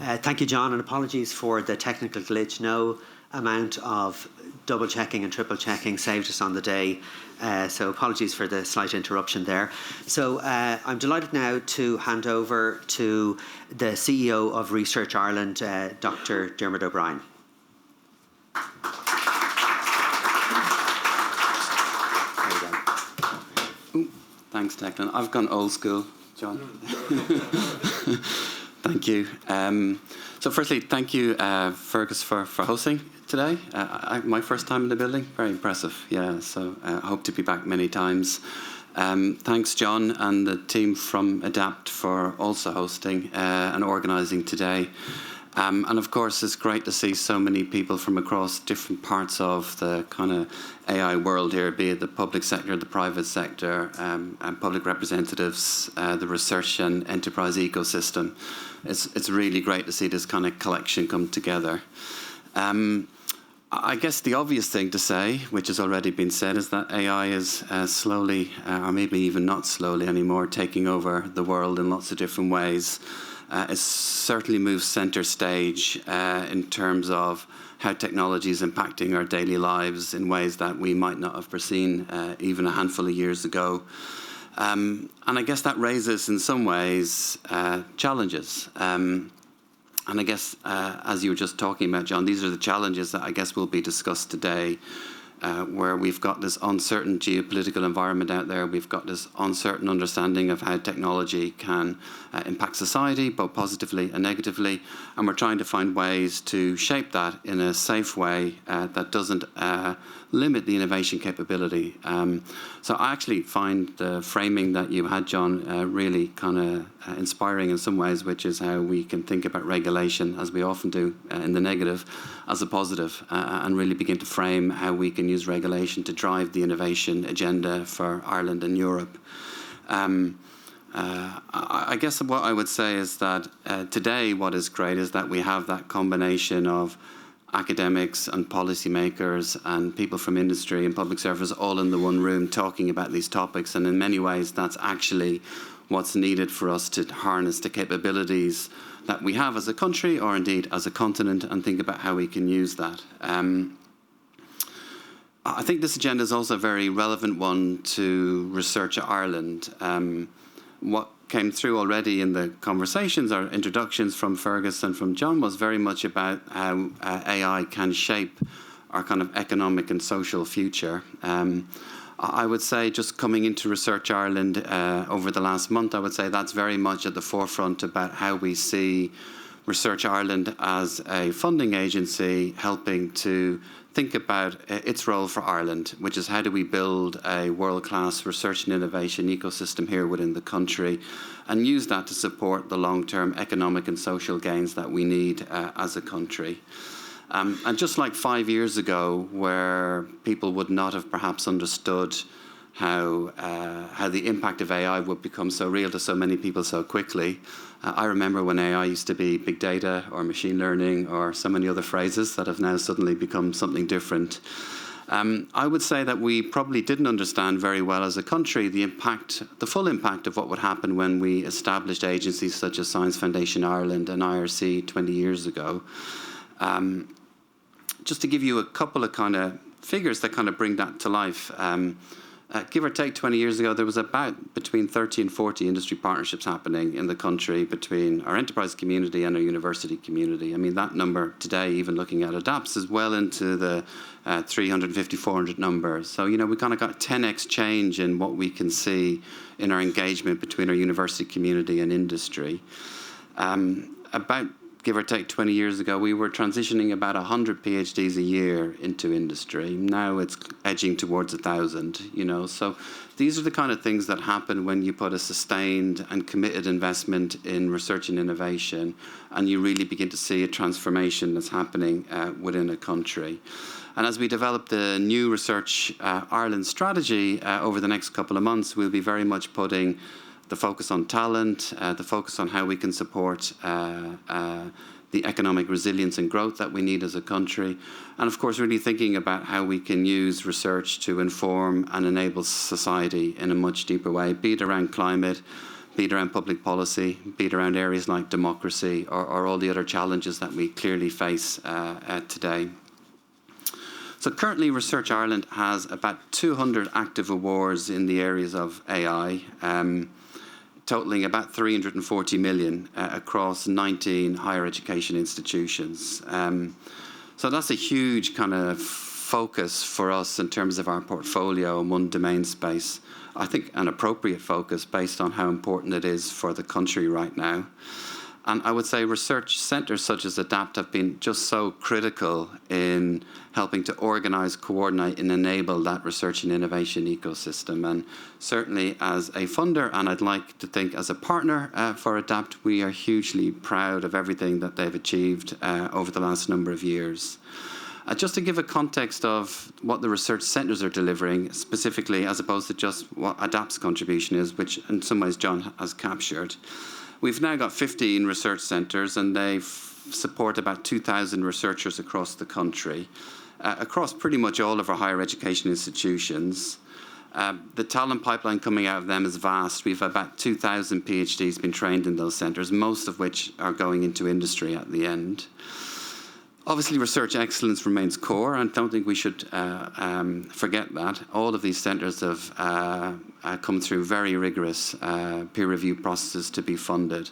Thank you, John, and apologies for the technical glitch. No amount of double checking and triple checking saved us on the day, so apologies for the slight interruption there. So I'm delighted now to hand over to the CEO of Research Ireland, Dr. Diarmuid O'Brien. Thanks, Declan. I've gone old school, John. Thank you. So firstly, thank you, Fergus, for hosting today. My first time in the building, very impressive. Yeah, so I hope to be back many times. Thanks, John, and the team from ADAPT for also hosting and organising today. And of course, it's great to see so many people from across different parts of the kind of AI world here, be it the public sector, the private sector, and public representatives, the research and enterprise ecosystem. It's really great to see this kind of collection come together. I guess the obvious thing to say, which has already been said, is that AI is slowly, or maybe even not slowly anymore, taking over the world in lots of different ways. It certainly moves centre stage in terms of how technology is impacting our daily lives in ways that we might not have foreseen even a handful of years ago. And I guess that raises, in some ways, challenges. And I guess, as you were just talking about, John, these are the challenges that I guess will be discussed today, where we've got this uncertain geopolitical environment out there. We've got this uncertain understanding of how technology can impact society, both positively and negatively. And we're trying to find ways to shape that in a safe way that doesn't limit the innovation capability. So I actually find the framing that you had, John, really kind of inspiring in some ways, which is how we can think about regulation, as we often do in the negative, as a positive, and really begin to frame how we can use regulation to drive the innovation agenda for Ireland and Europe. I guess what I would say is that today what is great is that we have that combination of academics and policymakers and people from industry and public service all in the one room talking about these topics, and in many ways that's actually what's needed for us to harness the capabilities that we have as a country or indeed as a continent and think about how we can use that. I think this agenda is also a very relevant one to Research Ireland. What came through already in the conversations or introductions from Fergus and from John was very much about how AI can shape our kind of economic and social future. I would say just coming into Research Ireland over the last month, I would say that's very much at the forefront about how we see Research Ireland as a funding agency helping to think about its role for Ireland, which is how do we build a world-class research and innovation ecosystem here within the country and use that to support the long-term economic and social gains that we need as a country. And just like 5 years ago, where people would not have perhaps understood how the impact of AI would become so real to so many people so quickly. I remember when AI used to be big data or machine learning or so many other phrases that have now suddenly become something different. I would say that we probably didn't understand very well as a country the full impact of what would happen when we established agencies such as Science Foundation Ireland and IRC 20 years ago. Just to give you a couple of kind of figures that kind of bring that to life. Give or take 20 years ago, there was about between 30 and 40 industry partnerships happening in the country between our enterprise community and our university community. I mean, that number today, even looking at ADAPTS, is well into the 350, 400 numbers. So, you know, we kind of got 10x change in what we can see in our engagement between our university community and industry. About give or take 20 years ago, we were transitioning about 100 PhDs a year into industry. Now it's edging towards 1,000, you know. So these are the kind of things that happen when you put a sustained and committed investment in research and innovation, and you really begin to see a transformation that's happening within a country. And as we develop the new Research Ireland strategy over the next couple of months, we'll be very much putting the focus on talent, the focus on how we can support the economic resilience and growth that we need as a country. And of course, really thinking about how we can use research to inform and enable society in a much deeper way, be it around climate, be it around public policy, be it around areas like democracy, or all the other challenges that we clearly face today. So currently Research Ireland has about 200 active awards in the areas of AI, totaling about 340 million across 19 higher education institutions. So that's a huge kind of focus for us in terms of our portfolio in one domain space. I think an appropriate focus based on how important it is for the country right now. And I would say research centres such as ADAPT have been just so critical in helping to organise, coordinate and enable that research and innovation ecosystem. And certainly as a funder, and I'd like to think as a partner for ADAPT, we are hugely proud of everything that they've achieved over the last number of years. Just to give a context of what the research centres are delivering, specifically as opposed to just what ADAPT's contribution is, which in some ways John has captured. We've now got 15 research centres and they support about 2,000 researchers across the country, across pretty much all of our higher education institutions. The talent pipeline coming out of them is vast. We've about 2,000 PhDs been trained in those centres, most of which are going into industry at the end. Obviously, research excellence remains core, and I don't think we should forget that. All of these centres have come through very rigorous peer review processes to be funded.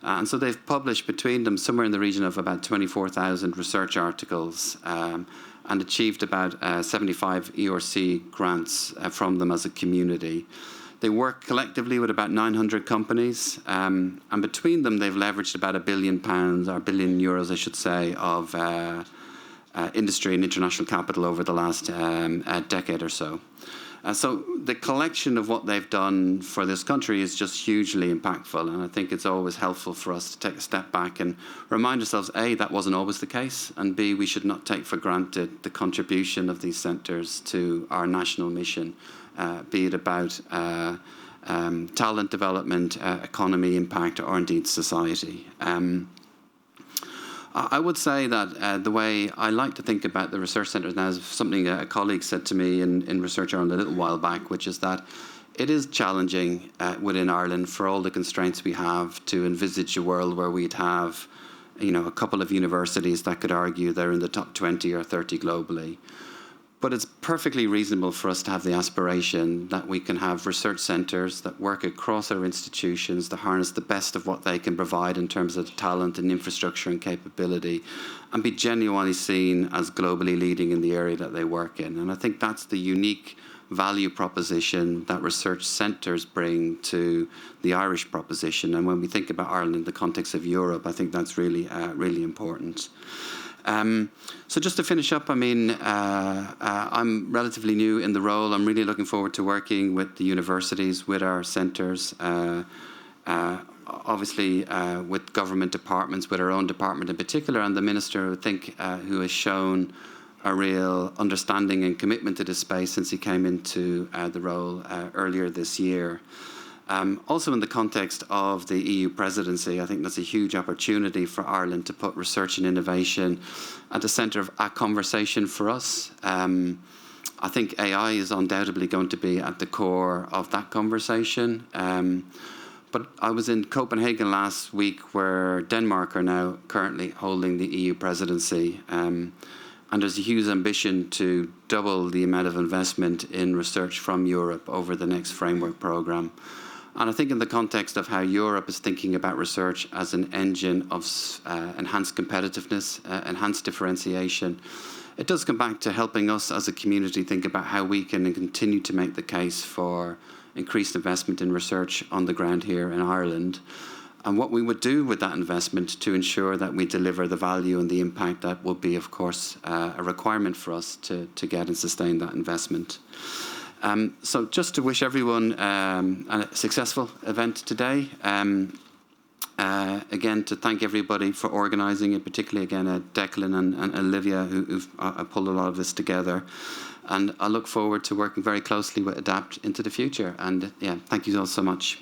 And so they've published between them somewhere in the region of about 24,000 research articles and achieved about 75 ERC grants from them as a community. They work collectively with about 900 companies, and between them they've leveraged about £1 billion, or €1 billion, I should say, of industry and international capital over the last decade or so. So the collection of what they've done for this country is just hugely impactful, and I think it's always helpful for us to take a step back and remind ourselves, A, that wasn't always the case, and B, we should not take for granted the contribution of these centres to our national mission, be it about talent development, economy impact, or indeed society. I would say that the way I like to think about the research centres now is something a colleague said to me in Research Ireland a little while back, which is that it is challenging within Ireland for all the constraints we have to envisage a world where we'd have, a couple of universities that could argue they're in the top 20 or 30 globally. But it's perfectly reasonable for us to have the aspiration that we can have research centres that work across our institutions to harness the best of what they can provide in terms of talent and infrastructure and capability, and be genuinely seen as globally leading in the area that they work in. And I think that's the unique value proposition that research centres bring to the Irish proposition. And when we think about Ireland in the context of Europe, I think that's really, really important. So just to finish up, I'm relatively new in the role. I'm really looking forward to working with the universities, with our centres, obviously with government departments, with our own department in particular, and the Minister, I think, who has shown a real understanding and commitment to this space since he came into the role earlier this year. Also in the context of the EU presidency, I think that's a huge opportunity for Ireland to put research and innovation at the centre of a conversation for us. I think AI is undoubtedly going to be at the core of that conversation. But I was in Copenhagen last week, where Denmark are now currently holding the EU presidency. And there's a huge ambition to double the amount of investment in research from Europe over the next framework programme. And I think in the context of how Europe is thinking about research as an engine of enhanced competitiveness, enhanced differentiation, it does come back to helping us as a community think about how we can continue to make the case for increased investment in research on the ground here in Ireland, and what we would do with that investment to ensure that we deliver the value and the impact that will be, of course, a requirement for us to get and sustain that investment. So just to wish everyone a successful event today. Again, to thank everybody for organising it, particularly again Declan and Olivia, who've pulled a lot of this together. And I look forward to working very closely with ADAPT into the future. And yeah, thank you all so much.